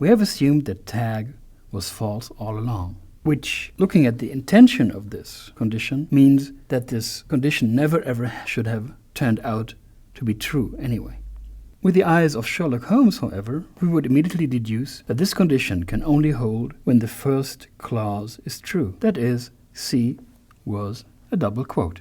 we have assumed that tag was false all along, which, looking at the intention of this condition, means that this condition never ever should have turned out to be true anyway. With the eyes of Sherlock Holmes, however, we would immediately deduce that this condition can only hold when the first clause is true. That is, C was a double quote.